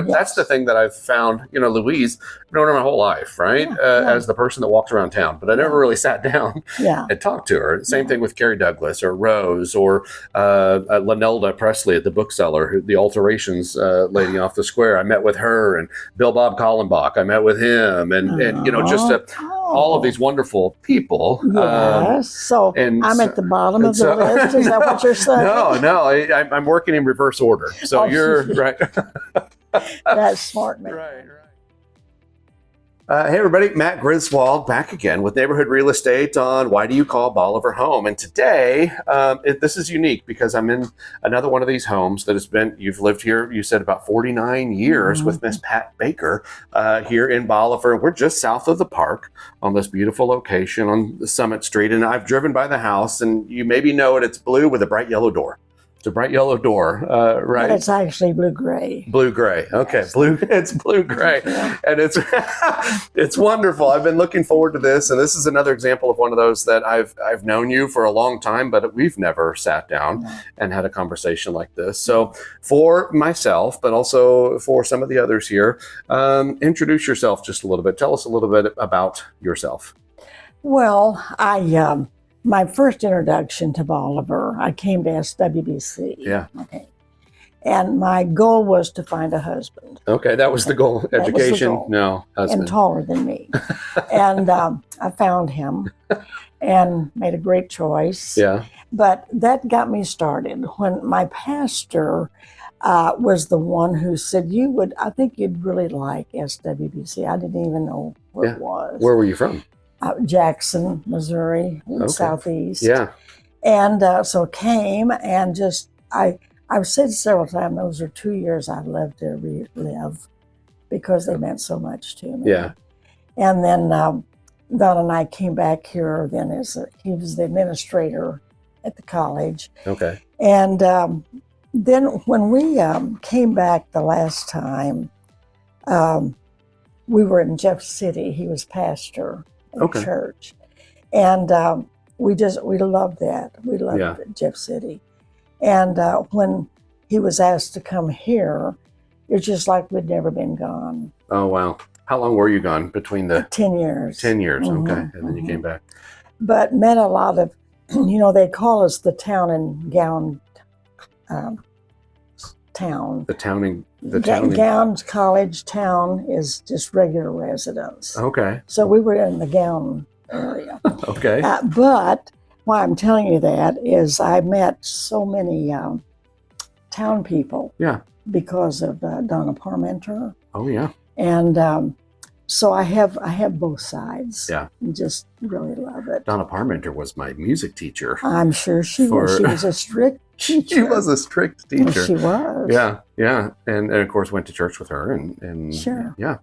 That's the thing that I've found. Louise, I've known her my whole life, right? As the person that walks around town, but I never really sat down and talked to her. Same thing with Carrie Douglas or Rose or Lanelda Presley at the bookseller, the alterations lady off the square. I met with her, and Bill Bob Kallenbach. I met with him, and all of these wonderful people. Yes. So I'm at the bottom of the list. Is that what you're saying? No. I'm working in reverse order. So you're right. That's smart, man. Right. Hey, everybody. Matt Griswold back again with Neighborhood Real Estate on Why Do You Call Bolivar Home? And today, this is unique because I'm in another one of these homes that has been, you've lived here, you said about 49 years with Miss Pat Baker here in Bolivar. We're just south of the park on this beautiful location on the Summit Street. And I've driven by the house, and you maybe know it. It's blue with a bright yellow door. It's a bright yellow door, right? But it's actually blue-gray. Blue-gray. Okay, it's blue-gray. And it's wonderful. I've been looking forward to this, and this is another example of one of those that I've known you for a long time, but we've never sat down and had a conversation like this. So for myself, but also for some of the others here, introduce yourself just a little bit. Tell us a little bit about yourself. Well, my first introduction to Bolivar, I came to SWBC. Yeah. Okay. And my goal was to find a husband. Okay, that was the goal. Education, goal. No, husband. And taller than me. And I found him and made a great choice. Yeah. But that got me started when my pastor was the one who said, I think you'd really like SWBC. I didn't even know what it was. Where were you from? Jackson, Missouri, southeast. Yeah. And so came and I've said several times, those are 2 years I'd love to relive because they meant so much to me. Yeah. And then Don and I came back here then he was the administrator at the college. Okay. And then when we came back the last time, we were in Jeff City. He was pastor. Church, and we loved that. We loved Jeff City, and when he was asked to come here, it's just like we'd never been gone. Oh wow! How long were you gone between the 10 years? 10 years, okay, and then you came back. But met a lot of, they call us the town and gown town. Gowns College town is just regular residents. Okay. So we were in the gown area. Okay. But why I'm telling you that is I met so many town people. Yeah. Because of Donna Parmenter. Oh yeah. And so I have both sides. Yeah. And just really love it. Donna Parmenter was my music teacher. I'm sure she was. She was a strict teacher. She was a strict teacher. Well, she was. Yeah. And of course went to church with her and sure. Yeah.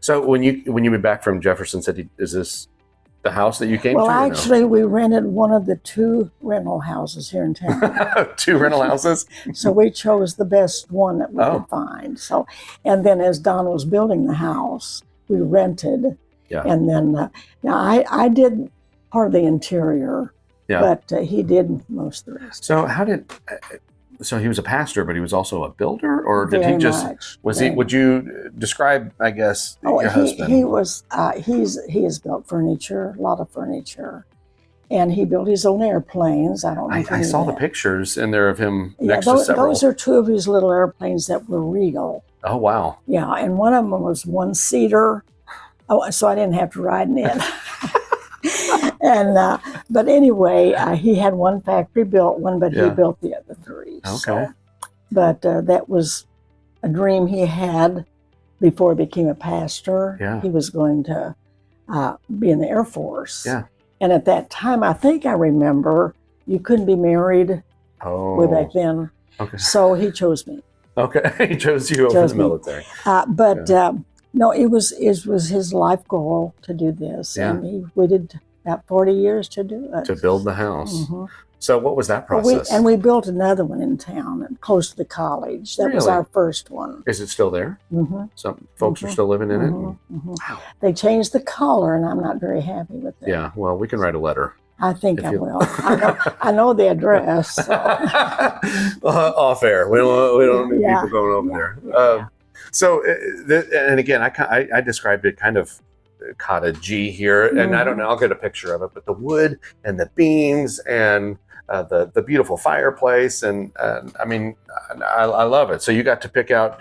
So when you moved back from Jefferson City, is this the house that you came to? Well, actually, we rented one of the 2 rental houses here in town. 2 rental houses? So we chose the best one that we could find. So, and then as Don was building the house, we rented. Yeah. And then, now I did part of the interior, but he did most of the rest. So so he was a pastor, but he was also a builder, or did he just would you describe, I guess, your husband? He was he has built furniture, a lot of furniture, and he built his own airplanes. I don't know if I saw the pictures in there of him next to several. Those are 2 of his little airplanes that were regal. Oh wow. Yeah, and one of them was 1-seater. Oh, so I didn't have to ride in it. And but anyway, he had one factory built one, but he built the other 3. Okay. So, but that was a dream he had before he became a pastor. Yeah. He was going to be in the Air Force. Yeah. And at that time, I think I remember you couldn't be married way back then. Okay. So he chose me. Okay, he chose you over the military. No, it was his life goal to do this, and he waited about 40 years to do it. To build the house. So what was that process? We built another one in town, close to the college. That was our first one. Is it still there? Some folks are still living in it? Wow. They changed the color, and I'm not very happy with it. Yeah, well, we can write a letter. I think I will. I know the address. So. Off air. We don't need people going over there. So, and again, I described it kind of cottagey here, and I don't know, I'll get a picture of it, but the wood and the beams and the beautiful fireplace, and I mean, I love it. So you got to pick out,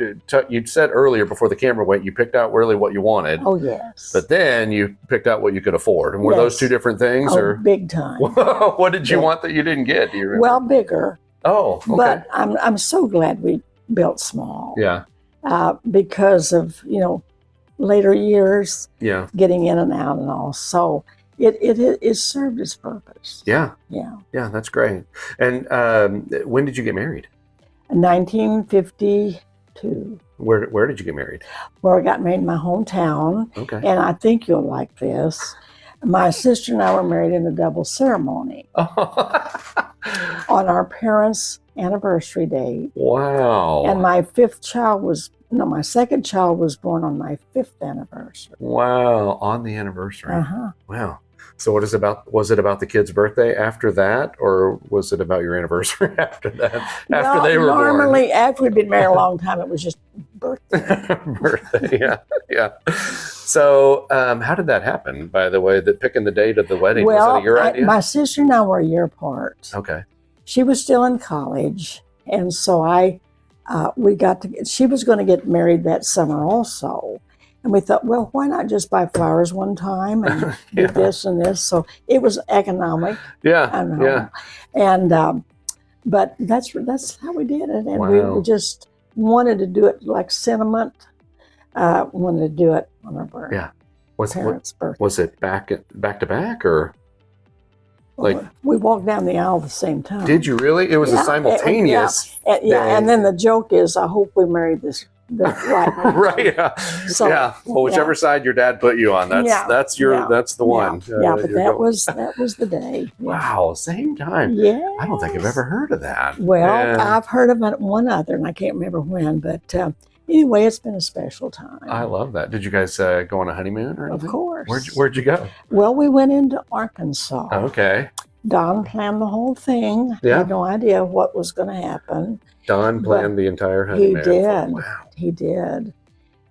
you said earlier before the camera went, you picked out really what you wanted. Oh, yes. But then you picked out what you could afford. And were those two different things? Oh, or big time. What did you want that you didn't get? Do you remember? Well, bigger. Oh, okay. But I'm so glad we built small. Yeah. Because of, later years, getting in and out and all. So it served its purpose. Yeah. Yeah. Yeah, that's great. And when did you get married? 1952. Where did you get married? Well, I got married in my hometown. Okay. And I think you'll like this. My sister and I were married in a double ceremony on our parents' anniversary date. Wow. And my second child was born on my 5th anniversary. Wow, on the anniversary. Uh-huh. Wow. So was it about the kid's birthday after that, or was it about your anniversary after that? After they were normally, born? after we'd been married a long time, it was just birthday. Birthday, yeah. So how did that happen, by the way, picking the date of the wedding? Was that your idea? My sister and I were a year apart. Okay. She was still in college, and so she was going to get married that summer also. And we thought, well, why not just buy flowers one time and do this and this? So it was economic. Yeah, I know. yeah. And but that's how we did it, and Wow. we just wanted to do it like sentiment. Wanted to do it on our parents' birthday. Was it back to back, or? We walked down the aisle at the same time. Did you really? It was a simultaneous. And then the joke is, I hope we married the right one. Right. Yeah. So, Well, whichever side your dad put you on, that's the one. But that was the day. Yeah. Wow, same time. Yeah. I don't think I've ever heard of that. Well, I've heard of one other, and I can't remember when. But anyway, it's been a special time. I love that. Did you guys go on a honeymoon or anything? Of course. Where'd you go? Well, we went into Arkansas. Okay. Don planned the whole thing. Yeah. I had no idea what was going to happen. Don planned the entire honeymoon. He did. Wow. He did.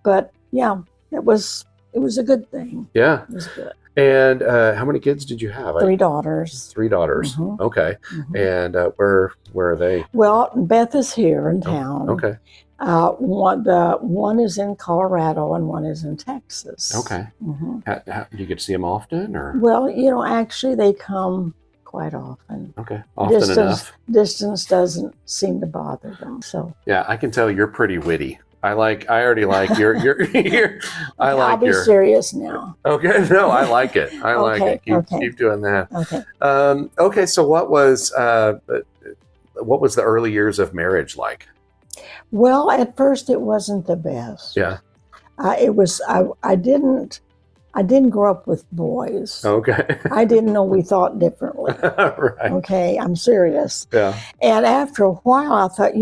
But yeah, it was a good thing. Yeah. It was good. And how many kids did you have? 3 daughters. 3 daughters. Mm-hmm. Okay. Mm-hmm. And where are they? Well, Beth is here in town. Okay. One is in Colorado and one is in Texas. Okay. Mm-hmm. Do you get to see them often, or? Well, actually, they come quite often. Okay. Often enough. Distance doesn't seem to bother them. So. Yeah, I can tell you're pretty witty. I already like your I'll be serious now. Okay, no, I like it. I like it. Keep doing that. Okay. Okay. So what was the early years of marriage like? Well, at first it wasn't the best. Yeah. It was. I didn't grow up with boys. Okay. I didn't know we thought differently. Right. Okay, I'm serious. Yeah. And after a while, I thought,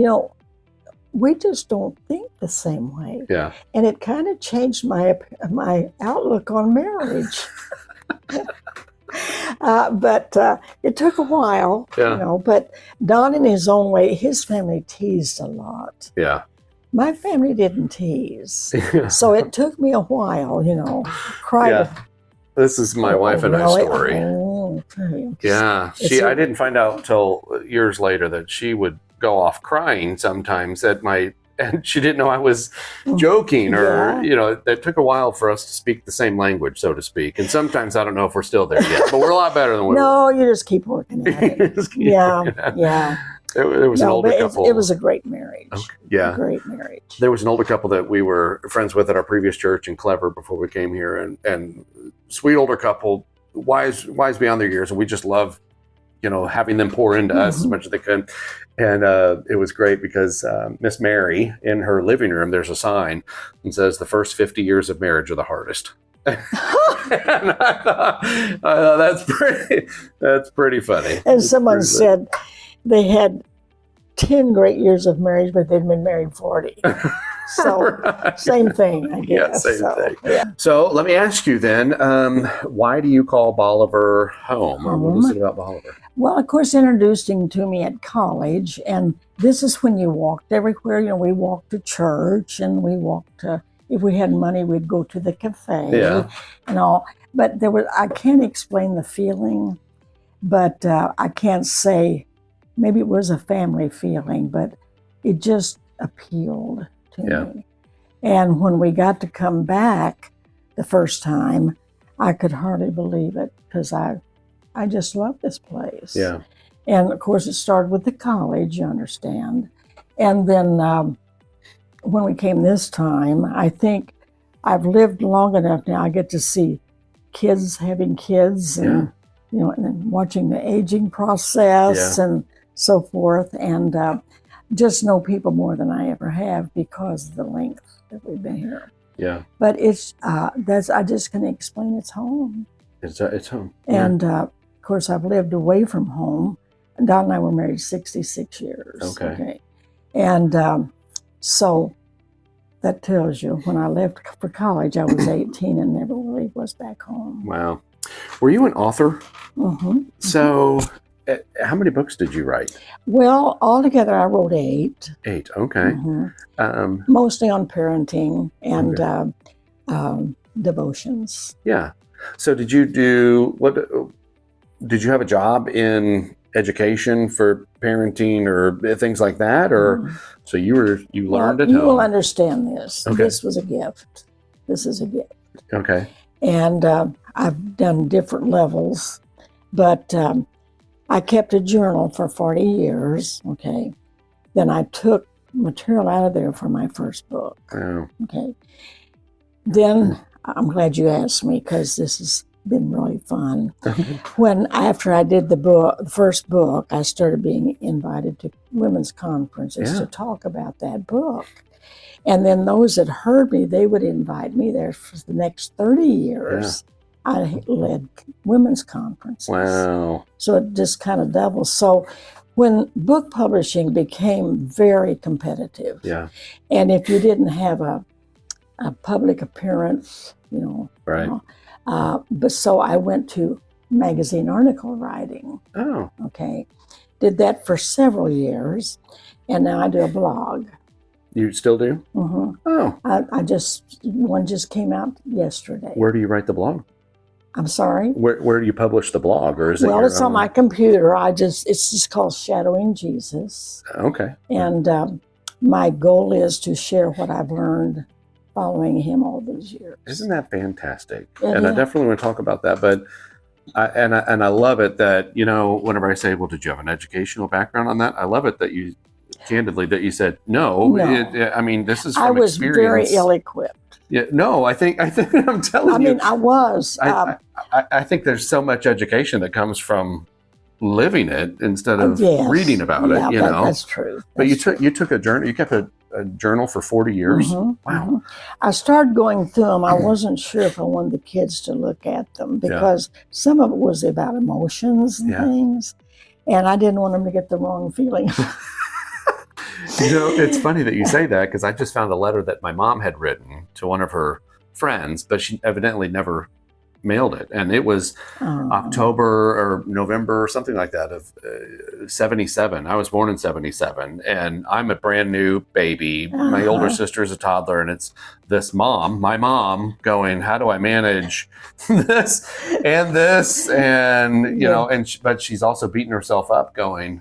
we just don't think the same way. Yeah. And it kind of changed my outlook on marriage. But it took a while, but Don in his own way, his family teased a lot. Yeah. My family didn't tease. So it took me a while, This is my wife and I story. Oh, okay. Yeah. I didn't find out till years later that she would go off crying sometimes and she didn't know I was joking, or, it took a while for us to speak the same language, so to speak. And sometimes I don't know if we're still there yet, but we're a lot better than we were. No, you just keep working at it. Yeah. It was an older couple. It was a great marriage. Okay. Yeah. A great marriage. There was an older couple that we were friends with at our previous church in Clever before we came here, and sweet older couple, wise beyond their years, and we just love having them pour into us as much as they could. And it was great because Miss Mary, in her living room, there's a sign that says the first 50 years of marriage are the hardest. And I thought that's pretty funny. And someone said they had 10 great years of marriage, but they'd been married 40. So Right. same thing, I Yeah, guess. same thing. Yeah. So let me ask you then, why do you call Bolivar home? Or what is it about Bolivar? Well, of course, introduced him to me at college, and this is when you walked everywhere. You know, we walked to church, and we walked to, if we had money, we'd go to the cafe Yeah. and all. But I can't explain the feeling, but I can't say, maybe it was a family feeling, but it just appealed to me. And when we got to come back the first time, I could hardly believe it, because I just love this place. Yeah. And of course, it started with the college, you understand. And then when we came this time, I think I've lived long enough now, I get to see kids having kids, and you know, and then watching the aging process and so forth, and just know people more than I ever have because of the length that we've been here. Yeah. But it's I just can explain it's home. It's home. And of course, I've lived away from home. Don and I were married 66 years. Okay. And so that tells you, when I left for college, I was 18 and never really was back home. Wow. Were you an author? Mm-hmm. So how many books did you write? Well, altogether, I wrote 8. 8. Okay. Mm-hmm. Mostly on parenting and devotions. Yeah. So did you did you have a job in education for parenting or things like that, or so you learned at home? You will understand this. Okay. This was a gift. This is a gift. Okay. And I've done different levels, but I kept a journal for 40 years. Okay. Then I took material out of there for my first book. Wow. Okay. Then I'm glad you asked me, because this has been really fun. After I did the first book, I started being invited to women's conferences to talk about that book. And then those that heard me, they would invite me there for the next 30 years. I led women's conferences. Wow. So it just kind of doubles. So when book publishing became very competitive, and if you didn't have a public appearance, you know, right. But so I went to magazine article writing. Oh. Okay. Did that for several years, and now I do a blog. You still do? Mm-hmm. Oh. One just came out yesterday. Where do you write the blog? I'm sorry? Where do you publish the blog, or is it? Well, it's on my computer. It's just called Shadowing Jesus. Okay. And my goal is to share what I've learned following him all these years. Isn't that fantastic? And I definitely want to talk about that. But I love it that, you know, whenever I say, well, did you have an educational background on that? I love it that you, candidly, that you said, no. I mean, this is from experience. I was very ill-equipped. Yeah, no, I think I'm telling you. I mean, I was. I think there's so much education that comes from living it instead of reading about it. You know, that's true. But you took a journal. You kept a journal for 40 years. Mm-hmm, wow. Mm-hmm. I started going through them. I wasn't sure if I wanted the kids to look at them, because some of it was about emotions and things, and I didn't want them to get the wrong feeling. You know, it's funny that you say that, because I just found a letter that my mom had written to one of her friends, but she evidently never mailed it. And it was October or November or something like that of 77. I was born in 77, and I'm a brand new baby. My older sister is a toddler, and it's my mom going, how do I manage this? And, you know, but she's also beating herself up going,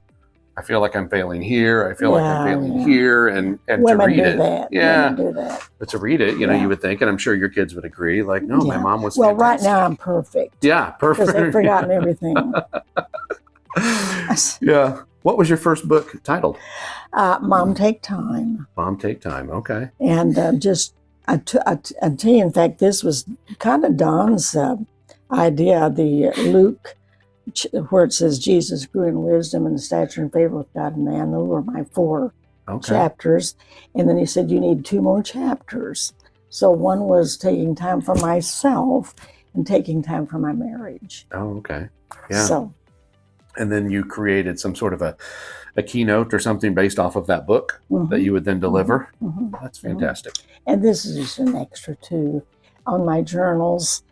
I feel like I'm failing here. I feel like I'm failing here, and Women to read do it, that. Women do that. But to read it, you know, you would think, and I'm sure your kids would agree, like, no, my mom was well. fantastic. Right now, I'm perfect. Yeah, perfect. Because they've forgotten everything. Yeah. What was your first book titled? Mom Take Time. Mom Take Time. Okay. And I tell you, in fact, this was kind of Don's idea. The Luke, where it says Jesus grew in wisdom and stature and favor with God and man. Those were my 4 chapters. And then he said, you need 2 more chapters. So one was taking time for myself and taking time for my marriage. Oh, okay. Yeah. So. And then you created some sort of a keynote or something based off of that book that you would then deliver. That's fantastic. And this is just an extra too. On my journals,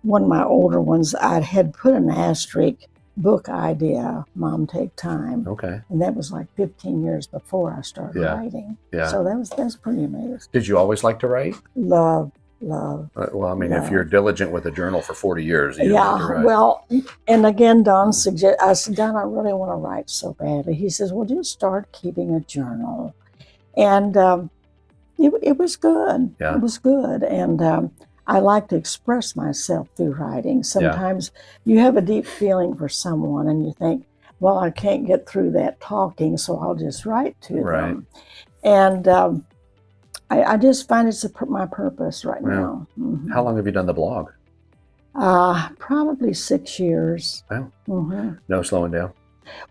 one of my older ones, I had put an asterisk, book idea, Mom, take time. Okay. And that was like 15 years before I started writing. Yeah. So that's pretty amazing. Did you always like to write? Love. Well, I mean, if you're diligent with a journal for 40 years, you don't need to write. Well, and again, Don I said, Don, I really want to write so badly. He says, well, just start keeping a journal. And it was good. Yeah. It was good. And I like to express myself through writing. Sometimes you have a deep feeling for someone and you think, well, I can't get through that talking, so I'll just write to them. And I just find it's my purpose right now. How long have you done the blog? Probably 6 years. Wow. No slowing down?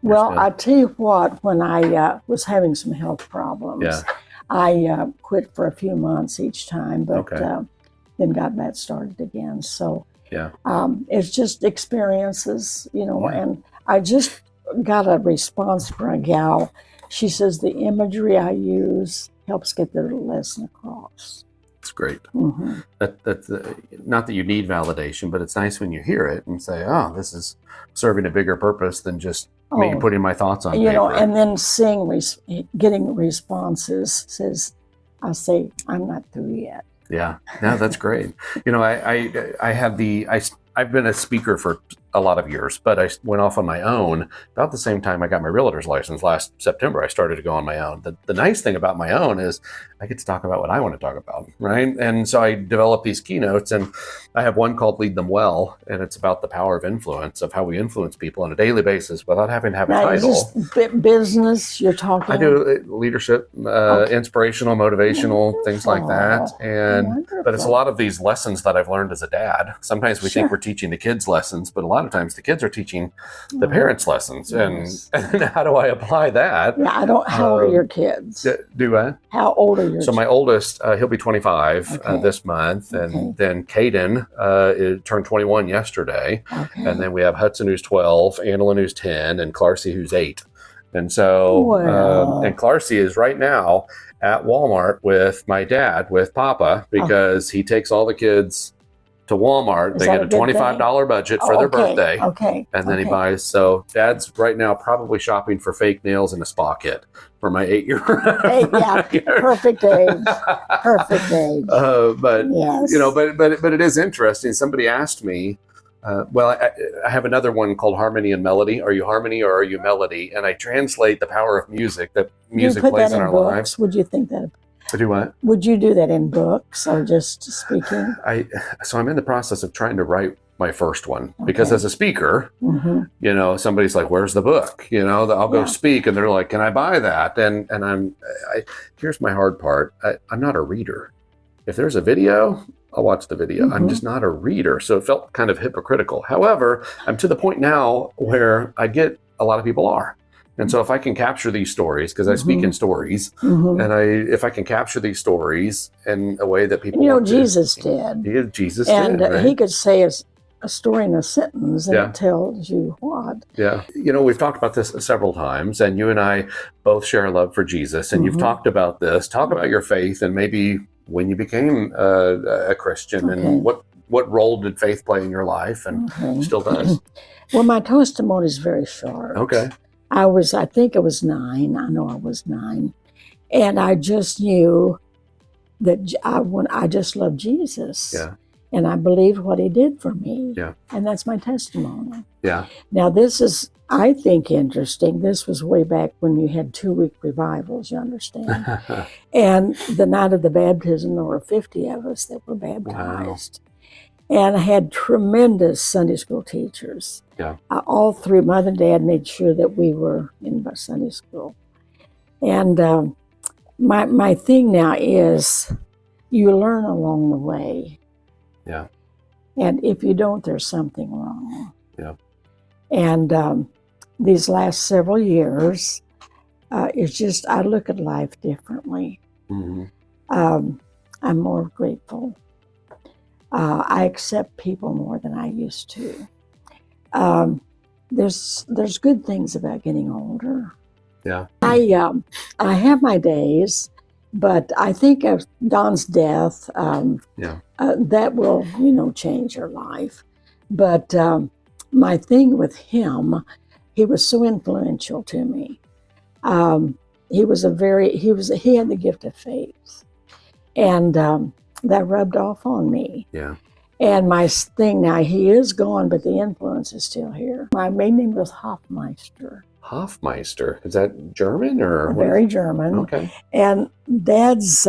Well, I tell you what, when I was having some health problems, I quit for a few months each time, but then got that started again. So it's just experiences, and I just got a response from a gal. She says the imagery I use helps get the lesson across. It's great. That's not that you need validation, but it's nice when you hear it and say, oh, this is serving a bigger purpose than just me putting my thoughts on paper. And then getting responses says, I say, I'm not through yet. Yeah, no, that's great. I've been a speaker for a lot of years, but I went off on my own about the same time I got my realtor's license last September. I started to go on my own. The nice thing about my own is I get to talk about what I want to talk about, right? And so I developed these keynotes, and I have one called Lead Them Well, and it's about the power of influence, of how we influence people on a daily basis without having to have a title. Is this business you're talking? I do leadership, inspirational, motivational, things like that. But it's a lot of these lessons that I've learned as a dad. Sometimes we think we're teaching the kids lessons, but a lot of times the kids are teaching the parents lessons. And how do I apply that? Yeah, how old are your kids? Do I? How old are your So my oldest, he'll be 25 this month. And then Caden turned 21 yesterday. And then we have Hudson, who's 12, Annalyn, who's 10, and Clarcy, who's 8. And so, and Clarcy is right now at Walmart with my dad, with Papa, because he takes all the kids to Walmart. They get a $25 budget for their birthday. And then he buys. So Dad's right now probably shopping for fake nails and a spa kit for my 8-year-old. Perfect age. Perfect age. But but it is interesting. Somebody asked me, I have another one called Harmony and Melody. Are you harmony or are you melody? And I translate the power of music that music plays in our lives. Would you think that? Do what? Would you do that in books or just speaking? So I'm in the process of trying to write my first one because as a speaker, somebody's like, "Where's the book?" I'll go speak, and they're like, "Can I buy that?" And here's my hard part. I'm not a reader. If there's a video, I'll watch the video. I'm just not a reader, so it felt kind of hypocritical. However, I'm to the point now where I get a lot of people are. And so if I can capture these stories, because I speak in stories, and if I can capture these stories in a way that people Jesus did. Jesus did. And he could say a story in a sentence, and it tells you what. Yeah. We've talked about this several times, and you and I both share a love for Jesus, and you've talked about this. Talk about your faith and maybe when you became a Christian and what role did faith play in your life and still does. Well, my testimony is very short. I think I was 9. I know I was 9. And I just knew that I just loved Jesus. Yeah. And I believed what he did for me. Yeah. And that's my testimony. Yeah. Now, this is, I think, interesting. This was way back when you had 2-week revivals, you understand. And the night of the baptism, there were 50 of us that were baptized. Wow. And I had tremendous Sunday school teachers. Yeah. All through, Mother and Dad made sure that we were in Sunday school. And my thing now is you learn along the way. Yeah. And if you don't, there's something wrong. Yeah. And these last several years, it's just, I look at life differently. I'm more grateful. I accept people more than I used to. There's good things about getting older. Yeah. I have my days, but I think of Don's death. That will, change your life. But my thing with him, he was so influential to me. He had the gift of faith, and that rubbed off on me. Yeah. And my thing now, he is gone, but the influence is still here. My maiden name was Hofmeister. Hofmeister, is that German or very German? Okay. And Dad's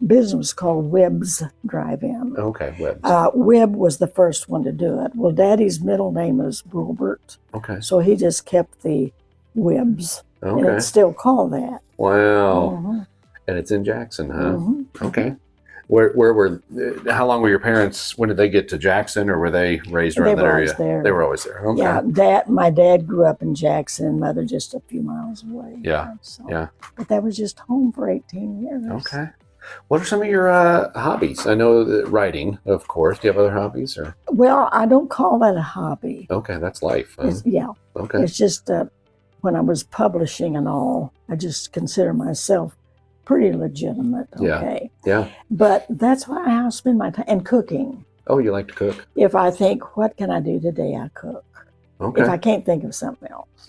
business was called Webb's Drive-In. Okay, Webb's. Webb was the first one to do it. Well, Daddy's middle name was Wilbert. Okay. So he just kept the Webb's. Okay. And it's still called that. Wow. Mm-hmm. And it's in Jackson, huh? Mm-hmm. Okay. How long were your parents, when did they get to Jackson, or were they raised around that area? There. They were always there. Okay. Yeah, my dad grew up in Jackson and Mother just a few miles away. Yeah. So, but that was just home for 18 years. Okay. What are some of your hobbies? I know writing, of course. Do you have other hobbies? Or? Well, I don't call that a hobby. Okay, that's life. Huh? Okay. It's just when I was publishing and all, I just consider myself pretty legitimate. Okay. Yeah. But that's why I spend my time. And cooking. Oh, you like to cook? If I think, what can I do today, I cook. Okay. If I can't think of something else.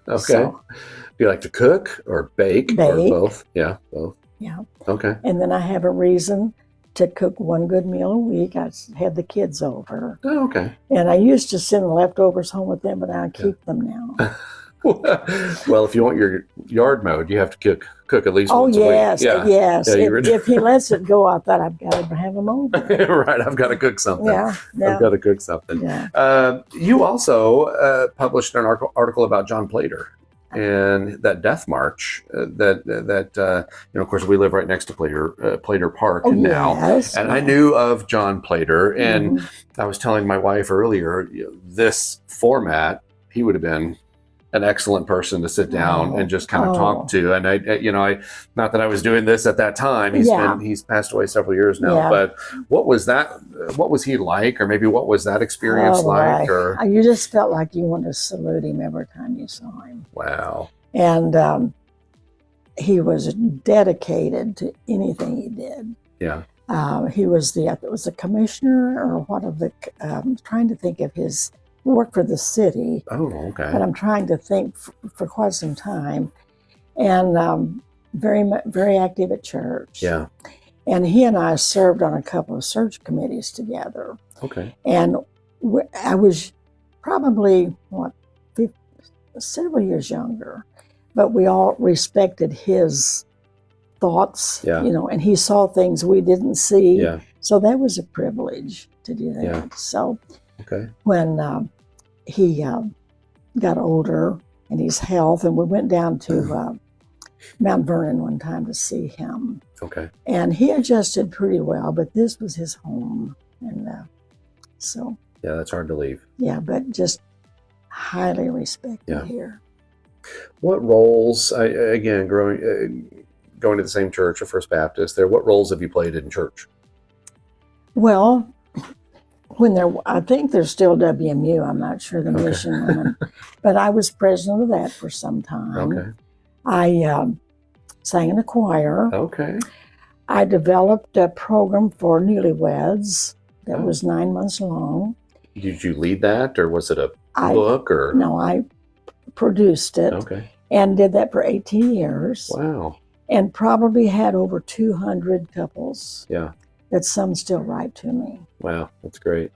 Okay. So, do you like to cook or bake? Or both? Yeah, both. Yeah. Okay. And then I have a reason to cook one good meal a week. I had the kids over. Oh, okay. And I used to send leftovers home with them, but I keep them now. Well, if you want your yard mowed, you have to cook at least once a week. Yes. Yeah, if he lets it go, I thought I've got to have him over. Right, I've got to cook something. Yeah. I've got to cook something. Yeah. You also published an article about John Plater and that death march of course, we live right next to Plater Park now. Yes. And I knew of John Plater, and I was telling my wife earlier, this format, he would have been an excellent person to sit down and just kind of talk to. And I not that I was doing this at that time. He's passed away several years now. Yeah. But what was he like, or maybe what was that experience like? Or you just felt like you wanted to salute him every time you saw him. Wow. And he was dedicated to anything he did. Yeah. He was the commissioner or what of the. I'm trying to think of his. Worked for the city. Oh, okay. But I'm trying to think for quite some time, and very active at church. Yeah. And he and I served on a couple of search committees together. Okay. And I was probably several years younger, but we all respected his thoughts. Yeah. And he saw things we didn't see. Yeah. So that was a privilege to do that. Yeah. So. Okay. When he got older and his health, and we went down to Mount Vernon one time to see him. Okay. And he adjusted pretty well, but this was his home. And so. Yeah, that's hard to leave. Yeah, but just highly respected here. What roles, again, going to the same church, a First Baptist there, what roles have you played in church? Well, I think there's still WMU. I'm not sure the mission women, but I was president of that for some time. Okay. I sang in a choir. Okay. I developed a program for newlyweds that was 9 months long. Did you lead that, or was it a book? Or no, I produced it. Okay. And did that for 18 years. Wow. And probably had over 200 couples. Yeah. That some still write to me. Wow, that's great.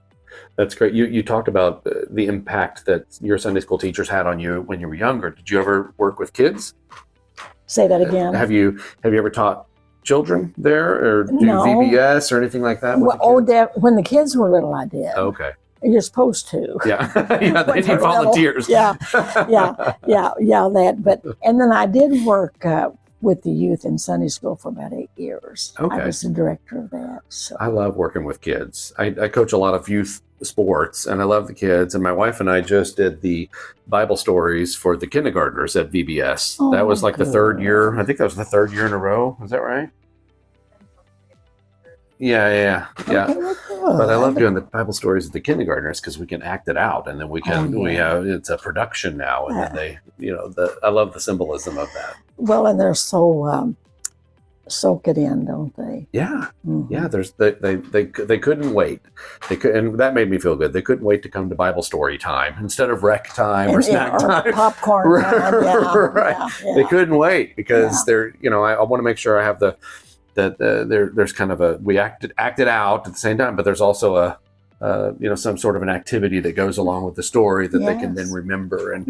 That's great. You talked about the impact that your Sunday school teachers had on you when you were younger. Did you ever work with kids? Say that again. Have you ever taught children there, or do No. VBS or anything like that? When the kids were little, I did. Okay. You're supposed to. Yeah, yeah, they need volunteers. Yeah. That. But and then I did work with the youth in Sunday school for about 8 years. Okay. I was the director of that. So. I love working with kids. I coach a lot of youth sports, and I love the kids. And my wife and I just did the Bible stories for the kindergartners at VBS. That was like the third year. I think that was the third year in a row. Is that right? Yeah. Okay, well, But I love good. doing the Bible stories with the kindergartners because we can act it out, and then we can Oh, yeah. it's a production now, and then they I love the symbolism of that. Well, and they're so soak it in, don't they? Yeah. Mhm. Yeah, they couldn't wait. And that made me feel good. They couldn't wait to come to Bible story time instead of rec time or snack or time. popcorn time. Yeah, Right. yeah. They couldn't wait because they're I want to make sure I have there's kind of we acted out at the same time, but there's also a some sort of an activity that goes along with the story that they can then remember and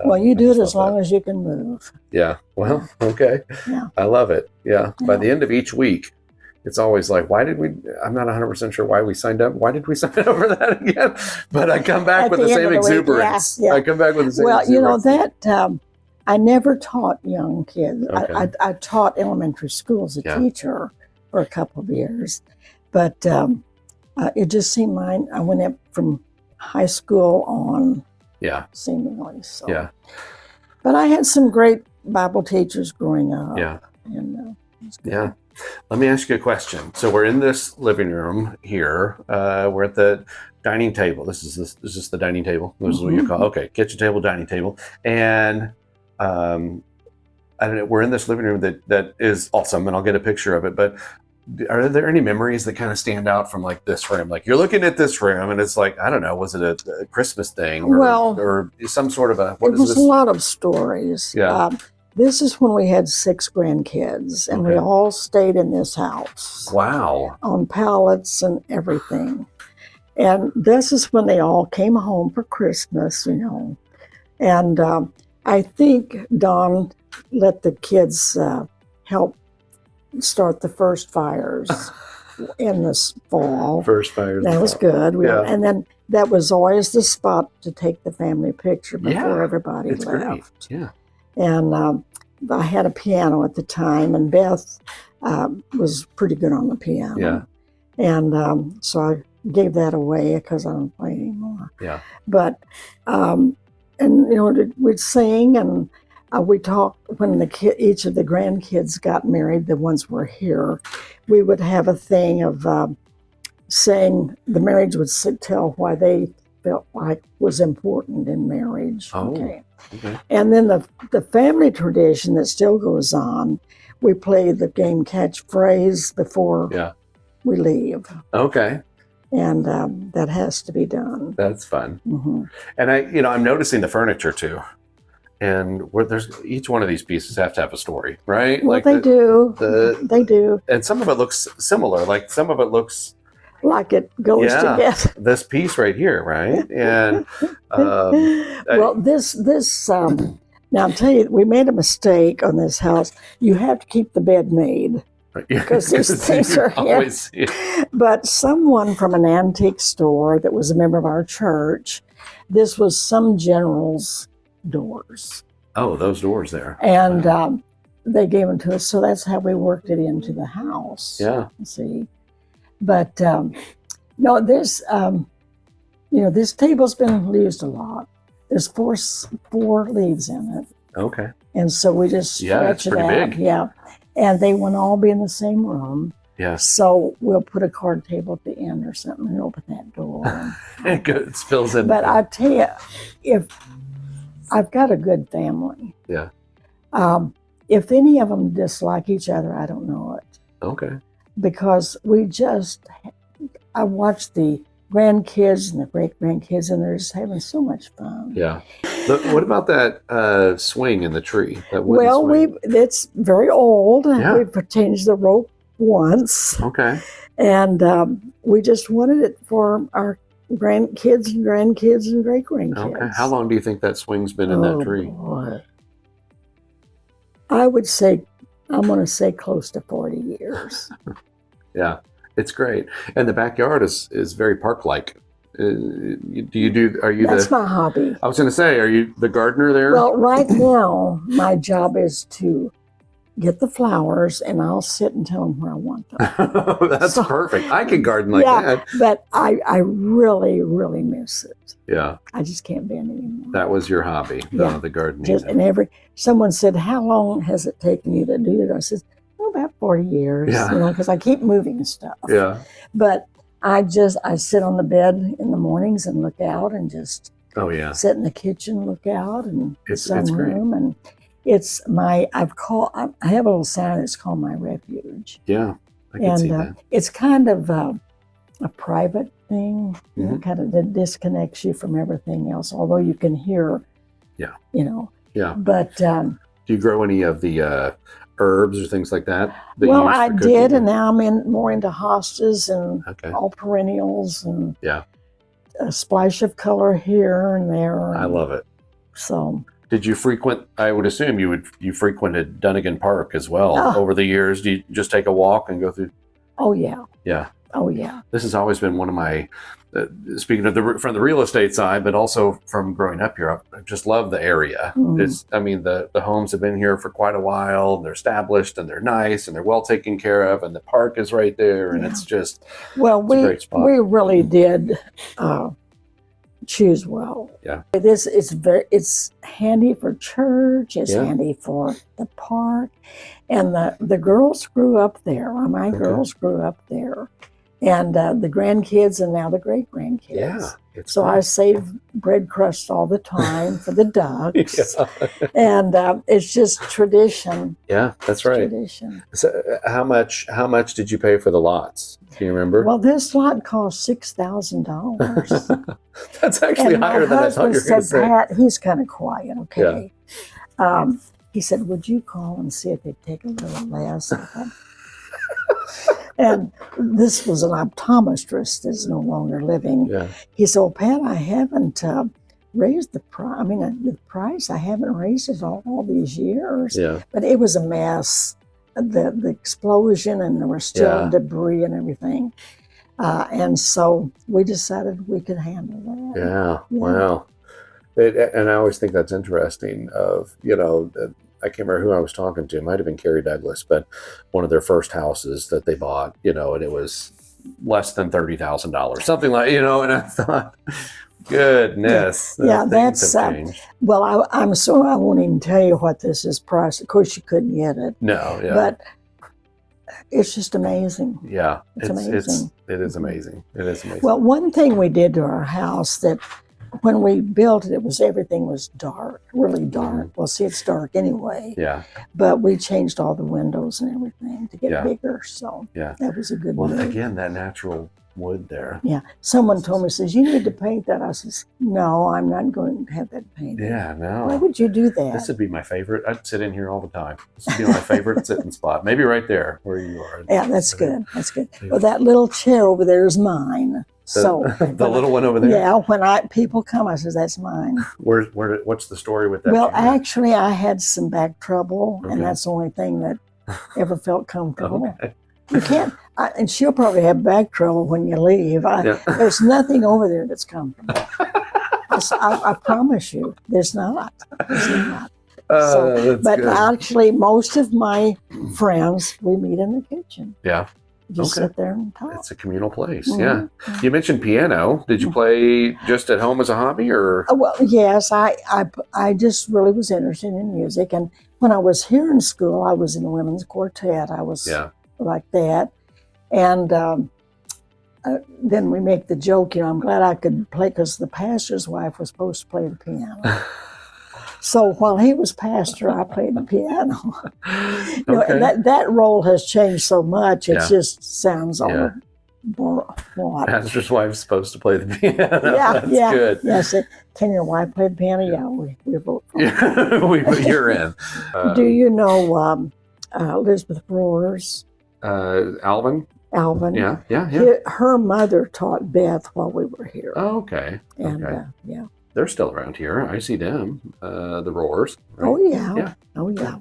well, you I do just it as love long that. as you can move. Yeah. Well, okay. Yeah. I love it. Yeah. By Yeah. the end of each week, it's always like, I'm not 100% sure why we signed up. Why did we sign up for that again? But I come back At with the the end same of the week, exuberance. yeah. I come back with the same Well, exuberance. that I never taught young kids. Okay. I taught elementary school as a teacher for a couple of years, but it just seemed I went up from high school on. Yeah. Seemingly so. Yeah. But I had some great Bible teachers growing up. Yeah. And yeah. Let me ask you a question. So we're in this living room here. We're at the dining table. This is the dining table. This is what you call okay, kitchen table, dining table, and I don't know. We're in this living room that is awesome, and I'll get a picture of it. But are there any memories that kind of stand out from like this room? Like you're looking at this room, and it's like I don't know, was it a Christmas thing or some sort of a? It was a lot of stories. Yeah. This is when we had 6 grandkids, and we all stayed in this house. Wow. On pallets and everything. And this is when they all came home for Christmas, And I think Don let the kids help start the first fires in this fall. First fires. That was good. And then that was always the spot to take the family picture before everybody left. Great. Yeah. And I had a piano at the time, and Beth was pretty good on the piano. Yeah. And so I gave that away because I don't play anymore. Yeah. But, we'd sing, and we talked when each of the grandkids got married, the ones who were here, we would have a thing of saying the marriage would tell why they felt like was important in marriage. Okay. And then the family tradition that still goes on, we play the game catchphrase before we leave. Okay. And that has to be done. That's fun. Mm-hmm. And I'm noticing the furniture too. And there's each one of these pieces have to have a story, right? Well, like they do. They do. And some of it looks similar. Like some of it looks like it goes together. This piece right here, right? And this now I'll tell you, we made a mistake on this house. You have to keep the bed made because these things are here. But someone from an antique store that was a member of our church, this was some general's doors. Oh, those doors there. And they gave them to us, so that's how we worked it into the house. Yeah. See. But no, this this table's been used a lot. There's four leaves in it. Okay. And so we just stretch it out. Big. Yeah. And they won't all be in the same room. Yeah. So we'll put a card table at the end or something and open that door. It spills in. But I tell you, if I've got a good family. Yeah. If any of them dislike each other, I don't know it. Okay. Because I watch the grandkids and the great-grandkids, and they're just having so much fun. Yeah. What about that swing in the tree? That swing? It's very old. Yeah. We've changed the rope once. Okay. And we just wanted it for our grandkids and grandkids and great-grandkids. Okay. How long do you think that swing's been in that tree? Boy. I would say, I'm going to say close to 40 years. Yeah, it's great. And the backyard is very park-like. Are you That's my hobby. I was going to say, are you the gardener there? Well, right now, my job is to get the flowers, and I'll sit and tell them where I want them. That's perfect. I can garden like that. But I really, really miss it. Yeah. I just can't bend anymore. That was your hobby, the gardening. Someone said, how long has it taken you to do it? I said, about 40 years, Yeah. you know, because I keep moving stuff. Yeah. But I sit on the bed in the mornings and look out and just Oh yeah. sit in the kitchen, look out, and It's great. and it's I have a little sign that's called my refuge. Yeah, I can see that. It's kind of a private thing, you know, kind of that disconnects you from everything else, although you can hear, you know. Yeah. But do you grow any of the herbs or things like that? Well, I did, and now I'm more into hostas and all perennials and a splash of color here and there. I love it. So, did you frequent? I would assume you frequented Dunnigan Park as well over the years. Do you just take a walk and go through? Oh yeah. Yeah. Oh yeah. This has always been one of my. Speaking of from the real estate side, but also from growing up here, I just love the area. I mean, the homes have been here for quite a while. And they're established and they're nice and they're well taken care of, and the park is right there, and it's just it's a great spot. We really did choose well. Yeah, it's handy for church. It's handy for the park, and the girls grew up there. My girls grew up there. And the grandkids and now the great grandkids. Yeah. So I save bread crusts all the time for the ducks. And it's just tradition. Yeah, that's right. Tradition. So how much did you pay for the lots? Do you remember? Well, this lot cost $6,000. That's actually higher than I thought you were going to say. Pat, he's kind of quiet, okay? Yeah. He said, would you call and see if they'd take a little less? And this was an optometrist that's no longer living. Yeah. He said, well, Pat, I haven't raised the price. I mean, the price, I haven't raised it all these years. Yeah. But it was a mess. The explosion, and there was still debris and everything. And so we decided we could handle that. Yeah. Wow. And I always think that's interesting I can't remember who I was talking to. It might have been Carrie Douglas, but one of their first houses that they bought, and it was less than $30,000, something like, and I thought, goodness. Yeah, that's, well, I'm sorry, I won't even tell you what this is priced. Of course, you couldn't get it. No, yeah. But it's just amazing. Yeah. It's amazing. It is amazing. It is amazing. Well, one thing we did to our house that when we built it, everything was dark, really dark. Well, see, it's dark anyway. Yeah. But we changed all the windows and everything to get bigger. So that was a good move. Well, again, that natural wood there. Yeah. Someone told me, says, you need to paint that. I says, no, I'm not going to have that painted. Yeah, no. Why would you do that? This would be my favorite. I'd sit in here all the time. This would be my favorite sitting spot. Maybe right there where you are. Yeah, that's good. That's good. Well, that little chair over there is mine. The little one over there? Yeah, when people come, I says, that's mine. What's the story with that? Well, actually, I had some back trouble, and that's the only thing that ever felt comfortable. Okay. You can't, and she'll probably have back trouble when you leave. There's nothing over there that's comfortable. I promise you, there's not. There's not. But actually, most of my friends, we meet in the kitchen. Yeah. Just sit there and talk. It's a communal place. Yeah. You mentioned piano. Did you play just at home as a hobby, or? Well, yes. I just really was interested in music, and when I was here in school, I was in a women's quartet. I was like that, and then we make the joke. I'm glad I could play because the pastor's wife was supposed to play the piano. So while he was pastor, I played the piano. That role has changed so much; it just sounds all what. Pastor's wife's supposed to play the piano. That's good. Yes. Can your wife play the piano? Yeah, we vote for it. You're in. Do you know Elizabeth Roars? Alvin. Alvin. Yeah. Her mother taught Beth while we were here. Oh, okay. And they're still around here. I see them, the Roars. Right? Oh, yeah. Oh, yeah.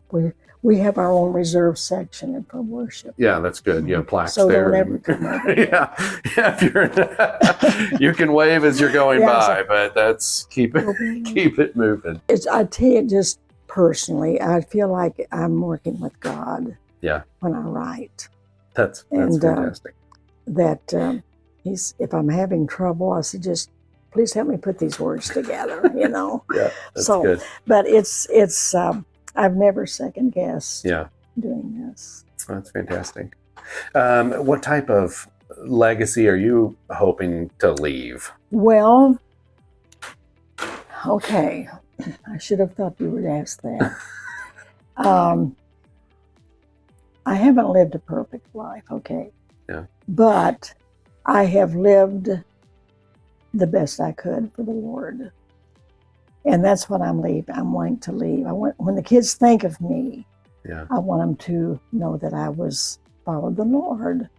We have our own reserve section for worship. Yeah, that's good. You have plaques so there. So don't ever come over. If you're, you can wave as you're going by, but that's keep it moving. I tell you, just personally, I feel like I'm working with God. Yeah. When I write. That's fantastic. If I'm having trouble, I suggest, please help me put these words together, Yeah, that's good. But it's I've never second guessed doing this. That's fantastic. What type of legacy are you hoping to leave? Well, okay. I should have thought you would ask that. I haven't lived a perfect life, okay? Yeah. But I have lived the best I could for the Lord. And that's what I'm wanting to leave. When the kids think of me, Yeah. I want them to know that I followed the Lord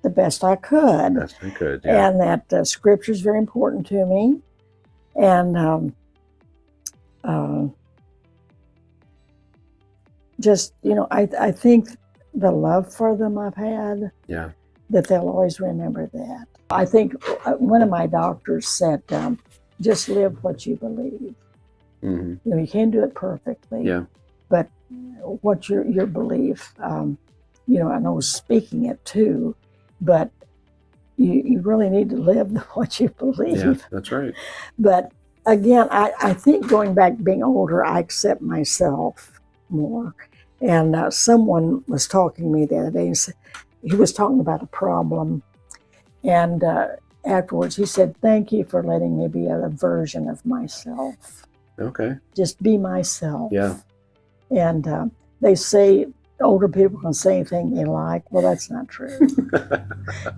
the best I could. Best I could, yeah. And that Scripture is very important to me. And just, I think the love for them I've had, yeah, that they'll always remember that. I think one of my doctors said, just live what you believe. Mm-hmm. You can't do it perfectly. Yeah. But what your belief, I know speaking it too, but you really need to live what you believe. Yeah, that's right. But again, I think going back being older, I accept myself more. And someone was talking to me the other day, and he was talking about a problem. And afterwards, he said, "Thank you for letting me be a version of myself." Okay. Just be myself. Yeah. And they say older people can say anything they like. Well, that's not true.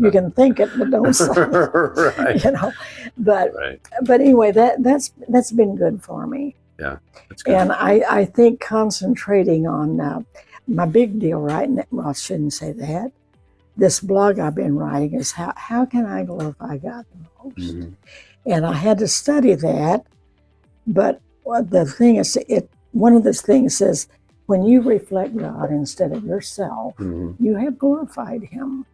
You can think it, but don't say it. Right. But right. But anyway, that's been good for me. Yeah. That's good. And I think concentrating on my big deal right now, well, I shouldn't say that. This blog I've been writing is how can I glorify God the most? Mm-hmm. And I had to study that. But the thing is, one of the things says, when you reflect God instead of yourself, mm-hmm. you have glorified Him.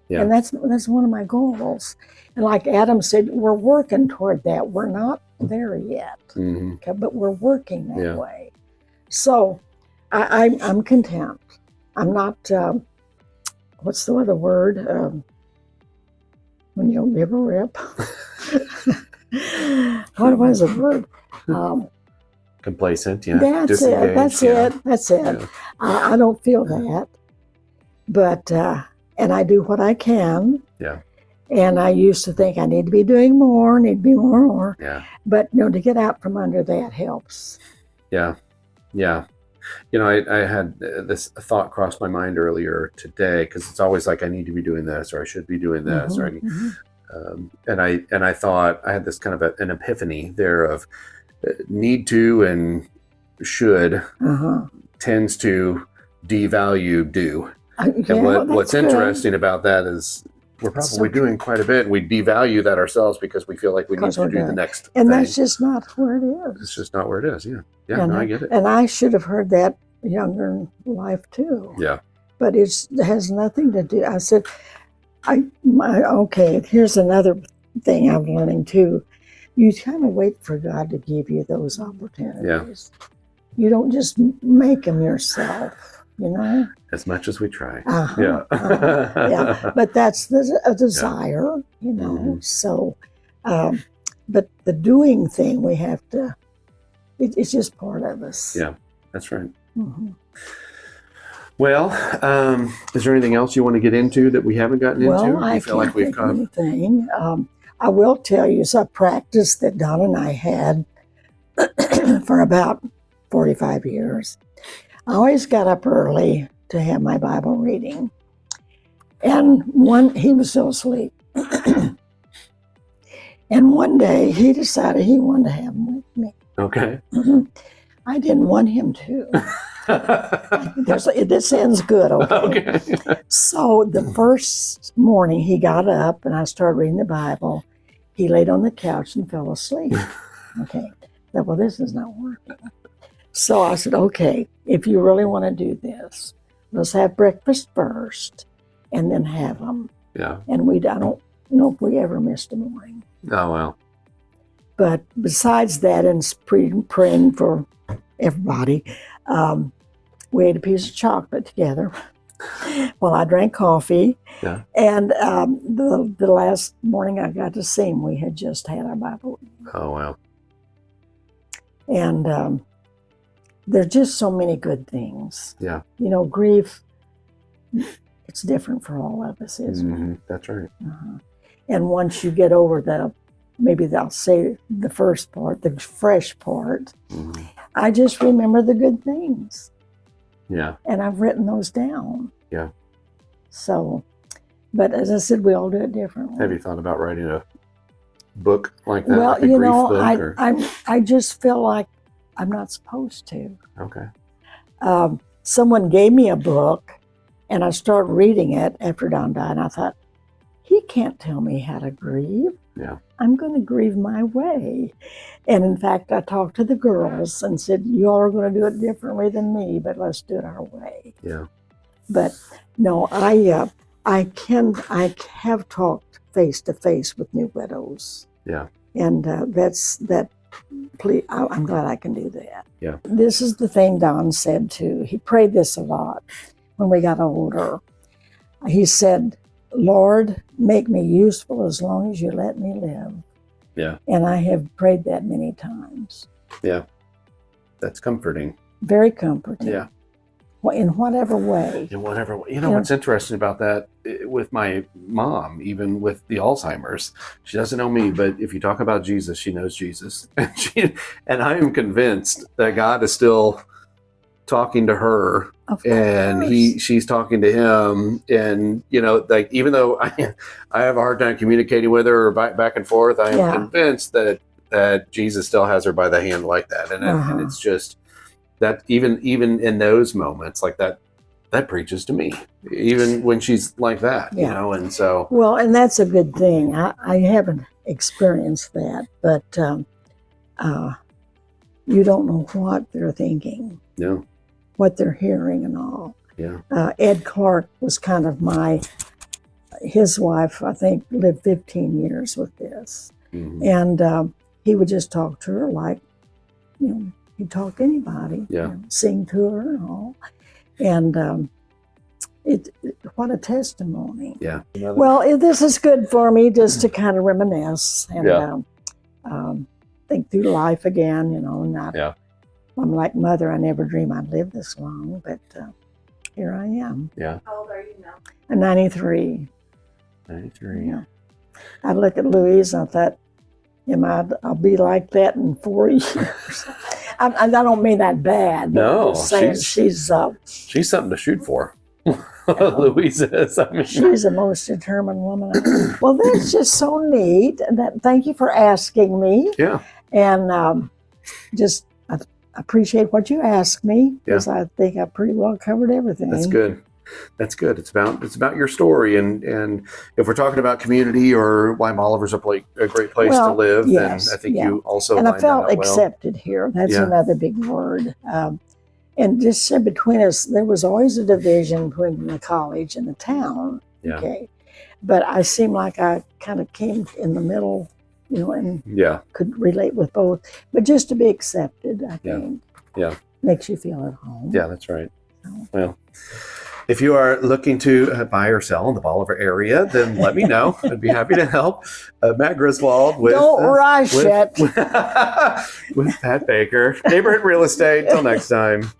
Yeah. And that's one of my goals. And like Adam said, we're working toward that. We're not there yet, mm-hmm. okay, but we're working that way. So I'm content. I'm not, what's the other word? When you don't give a rip. What was the word? Complacent, yeah. That's it. That's it. Yeah. I don't feel that, but and I do what I can. Yeah. And I used to think I need to be doing more, more. Yeah. But to get out from under that helps. Yeah. Yeah. I had this thought cross my mind earlier today, because it's always like I need to be doing this, or I should be doing this, mm-hmm. And I thought I had this kind of an epiphany there of need to and should tends to devalue do. And what's interesting about that is we're probably doing quite a bit, and we devalue that ourselves because we feel like we need to do the next and thing. That's just not where it is. It's just not where it is. Yeah, I get it. And I should have heard that younger in life too. Yeah. But it has nothing to do. I said, okay, here's another thing I'm learning too. You kind of wait for God to give you those opportunities. Yeah. You don't just make them yourself. As much as we try. Yeah. But that's a desire, Mm-hmm. So, but the doing thing, we have to, it's just part of us. Yeah, that's right. Mm-hmm. Well, is there anything else you want to get into that we haven't gotten into? Well, I feel like we've got anything. I will tell you, it's a practice that Don and I had for about 45 years. I always got up early to have my Bible reading. And he was still asleep. And one day he decided he wanted to have them with me. Okay. I didn't want him to. This ends good, okay? So the first morning he got up and I started reading the Bible. He laid on the couch and fell asleep. Okay. I thought, well, this is not working. So I said, okay, if you really want to do this, let's have breakfast first and then have them. Yeah. And I don't know if we ever missed a morning. Oh, well. But besides that, and praying for everybody, we ate a piece of chocolate together while I drank coffee. Yeah. And the last morning I got to see him, we had just had our Bible reading. Oh, wow. And there's just so many good things. Yeah. Grief it's different for all of us, isn't it? That's right. And once you get over maybe they'll say the first part, the fresh part, I just remember the good things. Yeah. And I've written those down. Yeah. So, but as I said, we all do it differently. Have you thought about writing a book like that? Well, like a you grief know, book, I just feel like I'm not supposed to. Okay. Someone gave me a book, and I started reading it after Don died, and I thought, he can't tell me how to grieve. Yeah. I'm going to grieve my way. And in fact, I talked to the girls and said, you all are going to do it differently than me, but let's do it our way. Yeah. But no, I have talked face to face with new widows. Yeah. And I'm glad I can do that. Yeah. This is the thing Don said too. He prayed this a lot when we got older. He said, Lord, make me useful as long as you let me live. Yeah. And I have prayed that many times. Yeah. That's comforting. Very comforting. Yeah. In whatever way. In whatever way. You know what's interesting about that with my mom, even with the Alzheimer's, she doesn't know me, but if you talk about Jesus, she knows Jesus. And I am convinced that God is still talking to her, and she's talking to him, and like, even though I have a hard time communicating with her or back and forth, I am convinced that Jesus still has her by the hand like that, and it's just that even in those moments like that preaches to me, even when she's like that, and so and that's a good thing. I haven't experienced that, but you don't know what they're thinking. No. What they're hearing and all. Yeah. Ed Clark was kind of his wife, I think, lived 15 years with this. And he would just talk to her like, he'd talk to anybody. Yeah. Sing to her and all. And what a testimony. Yeah. Well, this is good for me just to kind of reminisce and think through life again, not... Yeah. I'm like, Mother, I never dreamed I'd live this long, but here I am. Yeah. How old are you now? I'm 93. 93. Yeah. I look at Louise and I thought, I'll be like that in 4 years. I don't mean that bad. No, she's something to shoot for. Louise is. She's the most determined woman. Well, that's just so neat. Thank you for asking me. Yeah. And I appreciate what you asked me, because I think I pretty well covered everything. That's good. That's good. It's about your story, and if we're talking about community or why Bolivar's a great place to live, then I think you also. And I felt accepted here. That's another big word. And just said between us, there was always a division between the college and the town. Yeah. Okay, but I seemed like I kind of came in the middle. And could relate with both. But just to be accepted, I think, makes you feel at home. Yeah, that's right. Well, if you are looking to buy or sell in the Bolivar area, then let me know. I'd be happy to help. Matt Griswold with... Don't rush it. With Pat Baker. Neighborhood Real Estate. Till next time.